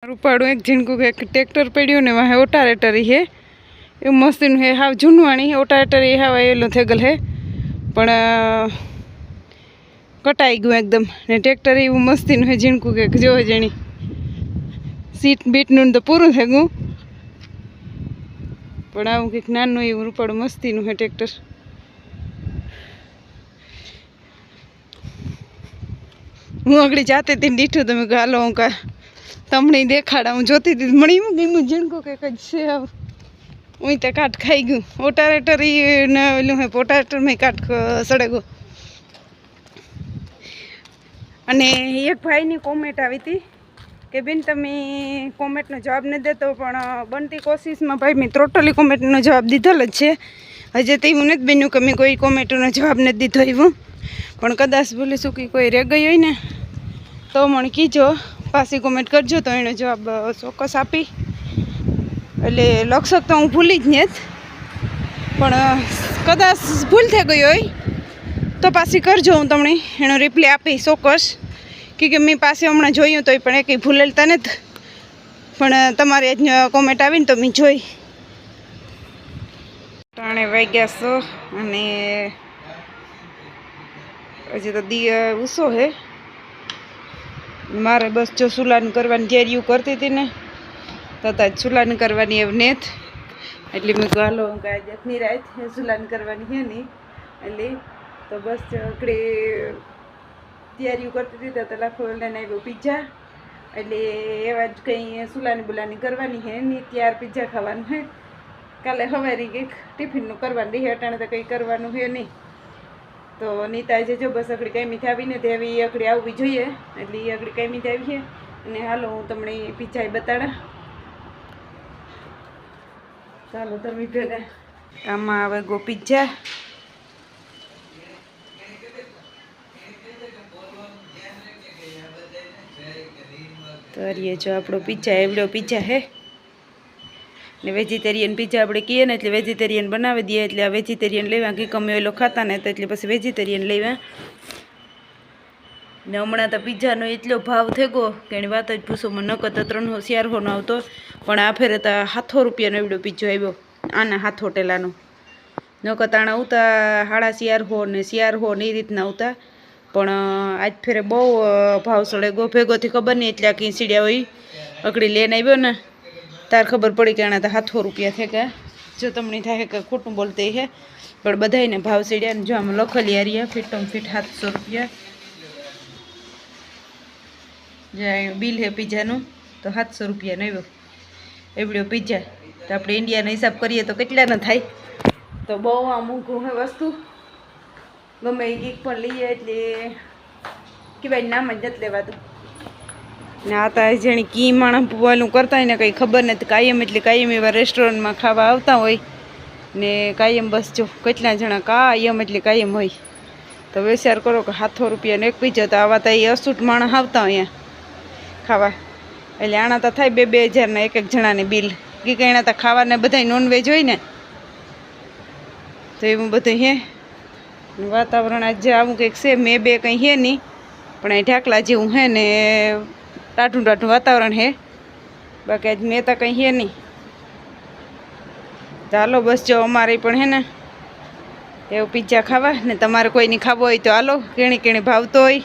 रूपाड़ू एक झीणकू के ट्रेक्टर पड़ू ने वहाँ ओटारेटर है ये मशीन है हाव जूनवाणी ओटारेटर ये हाव एलो थे गल है पण कटाई गયું एकदम ने ट्रेक्टर एवं मशीन है झीणकू के जो जणी सीट बीट नु तो पूરું થઈ ગયું पण આવું કંઈક નાનું એવું રૂપાળું મસ્તીનું है ट्रेक्टर હું આગળ જાતે તી દીઠું તમે ગાલો હું કા તમને દેખાડા હું જોતી હતી મણી ગયું ઝીણકું કે કઈ છે હું તો કાટ ખાઈ ગયું ઓટારેટર ને ઓલું હે ઓટારેટર મેં કાટ સડે ગયો અને એક ભાઈની કોમેન્ટ આવી હતી કે બેન તમે કોમેન્ટનો જવાબ નથી દેતો પણ બનતી કોશિશમાં ભાઈ મેં ટોટલી કોમેન્ટનો જવાબ દીધેલ જ છે હજી તો એવું નથી બન્યું કે મેં કોઈ કોમેન્ટનો જવાબ નથી દીધો એવું પણ કદાચ ભૂલી ચૂકી કોઈ રહી ગઈ હોય ને તો મને કીજો પાછી કોમેન્ટ કરજો તો એનો જવાબ ચોક્કસ આપી એટલે લક્ષક તો હું ભૂલી જ નથી પણ કદાચ ભૂલ થઈ ગઈ હોય તો પાછી કરજો હું તમને એનો રિપ્લાય આપી ચોક્કસ કે મેં પાસે હમણાં જોયું તો પણ એ કંઈ ભૂલેલતા નથી પણ તમારે જ કોમેન્ટ આવીને તો મેં જોઈ ત્રણે વાગ્યા છો અને હજી તો ઉસો હે મારે બસ જો સુલાન કરવાની તૈયારીઓ કરતી હતી ને તો સુલાન કરવાની એવું નથી એટલે મેં ગાલો ગાયની રાત સુલાન કરવાની છે નહીં એટલે તો બસ આકડે તૈયારીઓ કરતી હતી તો લાખો લઈને આવ્યો પિઝા એટલે એવા જ કંઈ સુલાની બુલાની કરવાની છે નહીં ત્યાર પિઝા ખાવાનું છે કાલે સવારે કંઈક ટિફિનનું કરવાનું રહે અટાણે તો કંઈ કરવાનું છે નહીં તો નીતા જે જો બસ આકડી કાંઈ મીઠી આવીને તે આવી આકડી આવવી જોઈએ એટલે એ આકડી કાંઈ મીઠી આવી છે અને હાલો હું તમને પિઝા બતાડા ચાલો તમે ભેગા આમાં આવે ગો પિઝા તો ये जो આપણો પિઝા એવડો પિઝા હે ને વેજીટેરિયન પિઝા આપણે કહીએ ને એટલે વેજીટેરિયન બનાવી દઈએ એટલે આ વેજીટેરિયન લેવા કે ગમે એલો ખાતા ને તો એટલે પછી વેજીટેરિયન લેવા ને હમણાં તો પિઝાનો એટલો ભાવ થઈ ગયો કે એની વાત જ પૂછો મને નકર તો 300-400 નો આવતો પણ આ ફેરે તો 700 રૂપિયાનો એવડો પિઝો આવ્યો આના હાથ હોટેલાનો નકર તાણા ઉતા 450 ને 400 ને એ રીતના આવતા પણ આજ ફેરે બહુ ભાવ સડે ગો ભેગોથી ખબર નહીં એટલે કઈ સીડ્યા હોય અકડી લઈને આવ્યો ને તાર ખબર પડી કે આના તો 700 રૂપિયા છે કે જો તમને થાય કે ખોટું બોલતી છે પણ બધાને ભાવ સીડ્યા ને જો આમ લખેલી હારિયા ફીટમ ફીટ 700 રૂપિયા જે બિલ હે પિઝાનું તો 700 રૂપિયાનો આવ્યો એવડો પિઝા તો આપણે ઇન્ડિયાનો હિસાબ કરીએ તો કેટલાનો થાય તો બહુ આ મોંઘું હે વસ્તુ ગમે એ ગીક પણ લઈએ એટલે કે ભાઈ નામ જ નથી લેવાતું ને આ તો જેણે કી માણસ પૂવાનું કરતા હોય ને કંઈ ખબર નથી કાયમ એટલે કાયમ એવા રેસ્ટોરન્ટમાં ખાવા આવતા હોય ને કાયમ બસ જો કેટલા જણા કાયમ એટલે કાયમ હોય તો વિચાર કરો કે 700 રૂપિયાનો એક પીઝો તો આવા તો એ અસૂટ માણસ આવતા હોય અહીંયા ખાવા એટલે આના તો થાય 2-2 હજારના એક જણાને બિલ કે એના તો ખાવાને બધા નોનવેજ હોય ને તો એવું બધું હે વાતાવરણ આજે આવું કંઈક છે મેં બે કંઈ હે નહીં પણ અહીં ઢાકલા જેવું હે ને ટાઢું ટાઢું વાતાવરણ હે બાકી આજ મેં તો કંઈ હે નહીં ચાલો બસ જો અમારે પણ હે ને એવું પિઝા ખાવા ને તમારે કોઈની ખાવો હોય તો હાલો કેણી કેણી ભાવતો હોય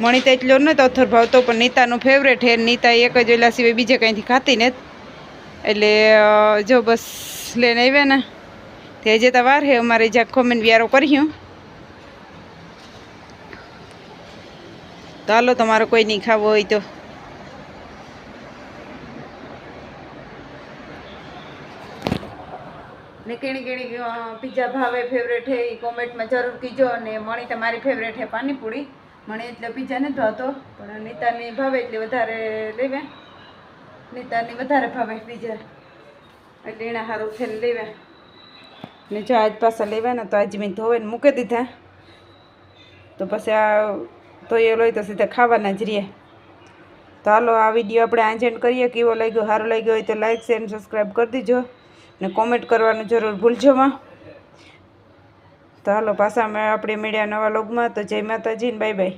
મણી તો એટલો ન તો અથર ભાવતો પણ નીતાનો ફેવરેટ હે નીતા એક જ ઓલા સિવાય બીજે કંઈથી ખાતી ને એટલે જો બસ લઈને આવ્યા ને તે હજી તો વાર હે અમારે જ્યાં ખોમીને વ્યારો કર્યું તો હાલો તમારે કોઈ નહીં ખાવો હોય તો ને કેણી કેણી પિઝા ભાવે ફેવરેટ હે એ કોમેન્ટમાં જરૂર કીજો અને મણી તમારી ફેવરેટ હે પાણીપુરી મને એટલે પિઝા નથી ભાવતો પણ નીતાની ભાવે એટલે વધારે લેવે નીતાની વધારે ભાવે પિઝા એટલે એના સારું થઈને લેવા ને જો આજ પાછા લેવા ને તો આજ મેં ધોઈને મૂકી દીધા તો પછી આ તો એ લઈ તો સીધા ખાવાના જ રહીએ તો હાલો આ વિડીયો આપણે આજ એન્ડ કરીએ કેવો લાગ્યો સારો લાગ્યો હોય તો લાઈક શેર અને સબસ્ક્રાઈબ કરી દીજો ને કોમેન્ટ કરવાનું જરૂર ભૂલજો માં તો હાલો પાછા આપણે મળ્યા નવા લોગમાં તો જય માતાજી ને બાય બાય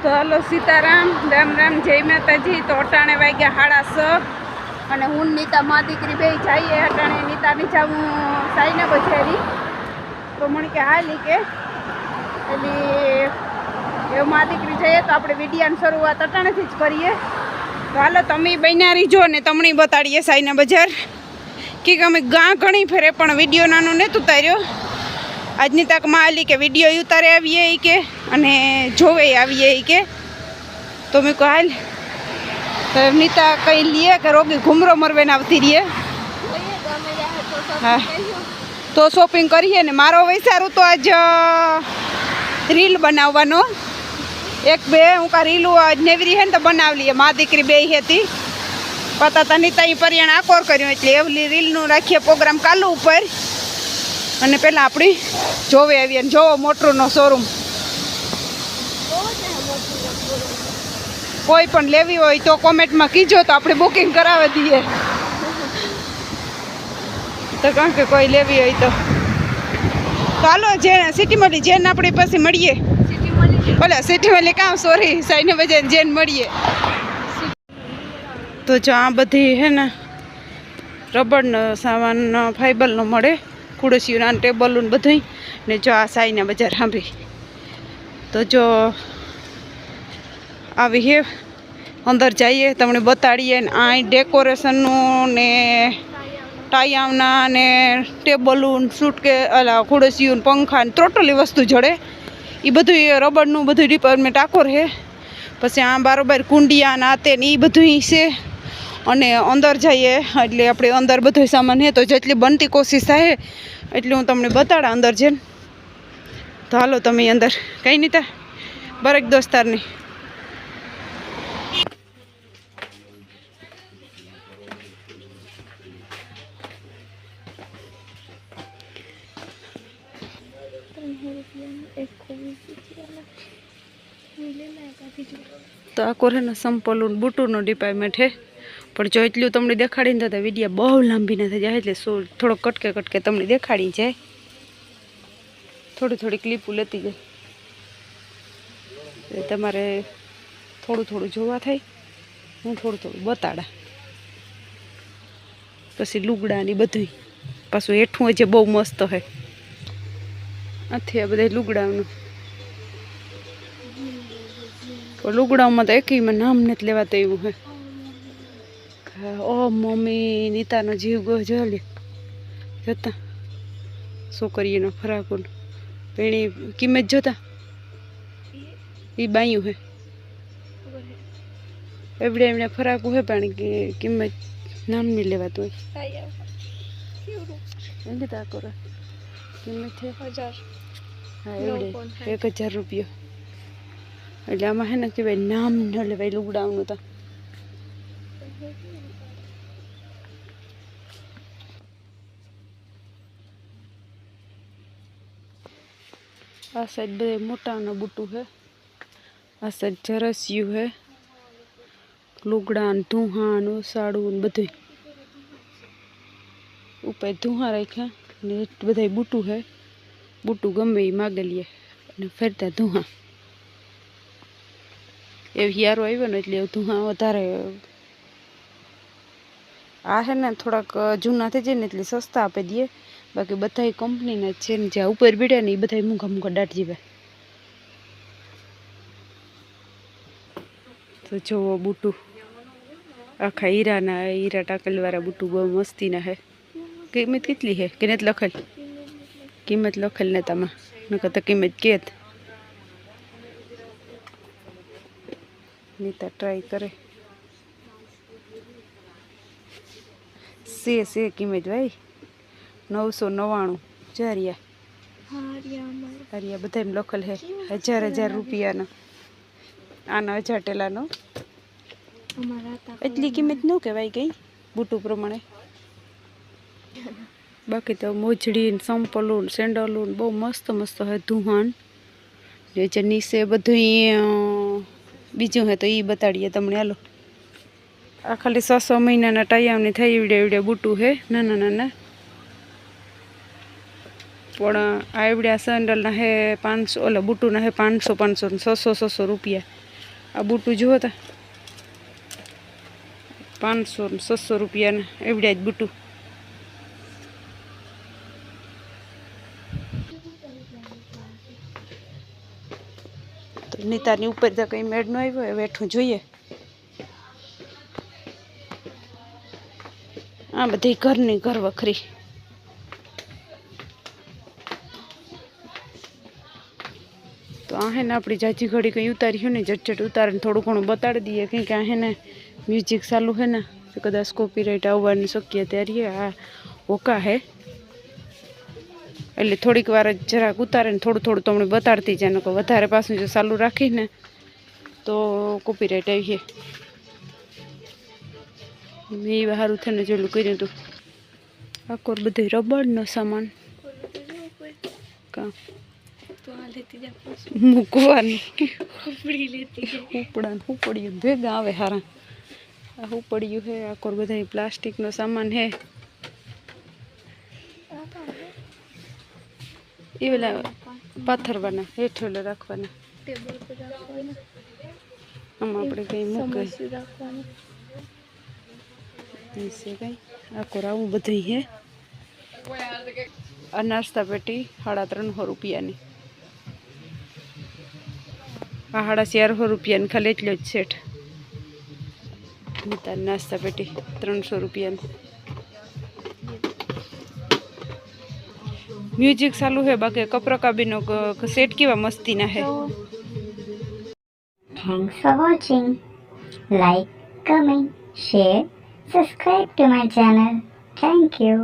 તો હાલો સીતારામ, રામ રામ, જય માતાજી. તો અટાણે વાગ્યા 6:30 અને હું નીતા મા દીકરી બે જઈએ. અટાણે નીતાની જાઉં સાઈને બજારી. તો મને કે હાલી કે એટલે એવું મા દીકરી જઈએ તો આપણે વિડિયાની શરૂઆત અટાણેથી જ કરીએ. તો હાલો તમે બન્યા રહીજો ને તમને બતાડીએ સાઈના બજાર કે અમે ગાં ઘણી ફેરે પણ વિડીયો નાનો નહોતું ઉતાર્યો. આજની તકમાં હાલી કે વિડીયો ઉતારે આવીએ એ કે અને જોવે આવીએ એ કે. તો મેં કહું હાલ તો નીતા કંઈ લઈએ કે રોગી ઘૂમરો મરવે ને આવતી રહીએ. હા તો શોપિંગ કરીએ ને. મારો વિચારું તો આજ રીલ બનાવવાનો 1-2 હું કા રીલું આજ નેવરી હે ને તો બનાવી લઈએ. મા દીકરી બે હતી પતા નીતા એ પરિયાણ આકોર કર્યું એટલે એવલી રીલનું રાખીએ પ્રોગ્રામ કાલુ ઉપર. અને પહેલાં આપણી જોવે આવીએ ને જોવો મોટરનો શોરૂમ કોઈ પણ લેવી હોય તો કોમેન્ટમાં કીજો તો આપણે બુકિંગ કરાવી દઈએ. તો કારણ કે કોઈ લેવી હોય તો હાલો જે સિટી મળી જેને આપણી પાસે મળીએ. ભલે સિટી મળી કામ સોરી સાઈને બજાર જેને મળીએ. તો જો આ બધી હે ને રબરનો સામાન ફાઈબરનો મળે, ખુરશીઓના ટેબલો બધું. ને જો આ સાઈના બજાર સાંભળી તો જો આવી હે અંદર જઈએ તમને બતાડીએ. ને આ ડેકોરેશનનું ને ટાયાવના ને ટેબલું સૂટકે અલા ખુરશીઓ પંખા ને ટોટલી વસ્તુ જડે. એ બધું રબરનું બધું ડિપાર્ટમેન્ટ આખો રહે. પછી આ બારોબાર કુંડિયા ના તે ને એ બધું છે. અને અંદર જઈએ એટલે આપણે અંદર બધો સામાન હે તો જેટલી બનતી કોશિશ થાય એટલી હું તમને બતાડા અંદર જઈને. તો હાલો તમે અંદર કંઈ નહીં તા બરેક દોસ્તારની તો આ કોરેના સંપલું બુટુનો ડિપાર્ટમેન્ટ હે. પણ જો એટલું તમને દેખાડીને તો વિડીયો બહુ લાંબી ના થઈ જાય એટલે થોડોક કટકે તમને દેખાડી જાય. થોડી ક્લિપો લેતી જાય તમારે થોડું જોવા થાય. હું થોડું બતાડા પછી લુગડા ને બધું પાછું હેઠું જે બહુ મસ્ત હે. આથી આ બધા લુગડાનું લુગડાઓમાં તો એકમાં નામ નથી લેવાતું એવું હે. ઓ મમ્મી નીતાનો જીવ ગયો જોલે જતા છોકરીઓનો ફરાકો પેણી કિંમત જોતા એ બાયું હે એવડે એમને ફરાકું હે પણ કિંમત નામ નહીં લેવાતું હોય. તા કરો કિંમત છે 1000. હા એવડે 1000 રૂપિયા. એટલે આમાં હે ને કહેવાય નામ ન લેવાય લુગડાનું. તો આ સાઈડ બધે મોટાના બુટું હે. આ સાઈડ જરસિયું હે, લુગડા ને ધુહા ને સાડું બધું ઉપર ધુહા રાખ્યા ને બધા બુટું હે. બુટું ગમે એ માગે લઈએ અને ફરતા ધુહા એવી હિયારો આવ્યો ને એટલે ધુહા વધારે. આ હે ને થોડાક જૂના થઈ જાય ને એટલે સસ્તા આપી દઈએ. બાકી બધા કંપનીના જ છે ને જ્યાં ઉપર બેઠ્યા ને એ બધા મૂંઘા દાટ જેવા. તો જોવો બુટું આખા હીરા ટાકલવાળા બુટું બહુ મસ્તીના હે. કિંમત કેટલી હે કે નથી લખેલ? કિંમત લખેલ ને તમે નકર તો કિંમત કેત નીતા ટ્રાય કરે સે કિંમત ભાઈ 999 હરિયા બધા લખેલ હે. 1000 રૂપિયાનો આના 1000 ટેલાનો. એટલી કિંમત ન કહેવાય કઈ બુટું પ્રમાણે. બાકી તો મોજડી સંપલું સેન્ડલું બહુ મસ્ત હે. ધુહાન ને જે નીચે બધું બીજું હે તો એ બતાડીએ તમને. હાલો આ ખાલી 6 મહિનાના ટાયામની થઈ એવડે બુટું હે નાના. પણ આ એવડ્યા સેન્ડલના હે 500 ઓલા બુટુના હે 500 600 રૂપિયા. आ बूटू जो था 500-600 रुपया एवड्या ज बूटू। तो नीतानी ऊपर तो कई मेड़ न आव्यो वेठू जोईए। आ बधी घरनी घर वखरी। तो आ है अपनी जाची घड़ी कहीं उतारी हो ने झटझट उतार थोड़ू घणु बताड़ी दीए कहीं क्या है ने म्यूजिक चालू है ना तो कदाच कॉपीराइट आवવાની શક્યતા રહે। आ ओका है એટલે થોડીક વાર જરાક ઉતારે ને થોડું થોડું તમને બતાડતી જાય નકો વધારે પાછું જો ચાલુ રાખીને તો કોપીરાઇટ આવી છે। મેં હારું થઈને જેલું કર્યું હતું આકોર બધું રબરનો સામાન કા મૂકવાનું ઉપડ્યું ભેગા આવે હારા। આ ઉપડ્યું હે આકોર બધા પ્લાસ્ટિકનો સામાન હે એ પેલા પાથરવાના હેઠળ રાખવાના આમાં આપણે કંઈ મૂકે કઈ આકોર આવું બધું હે। આ નાસ્તા પેટી 350 રૂપિયાની આ 450 રૂપિયાની ખાલી એટલો જ સેટ नाश्ता पेटी 300 रुपया। म्यूजिक चालू है बाकी कपड़ा का भी सेट केवा मस्ती ना है। Thanks for watching. Like, comment, share, subscribe to my channel. Thank you.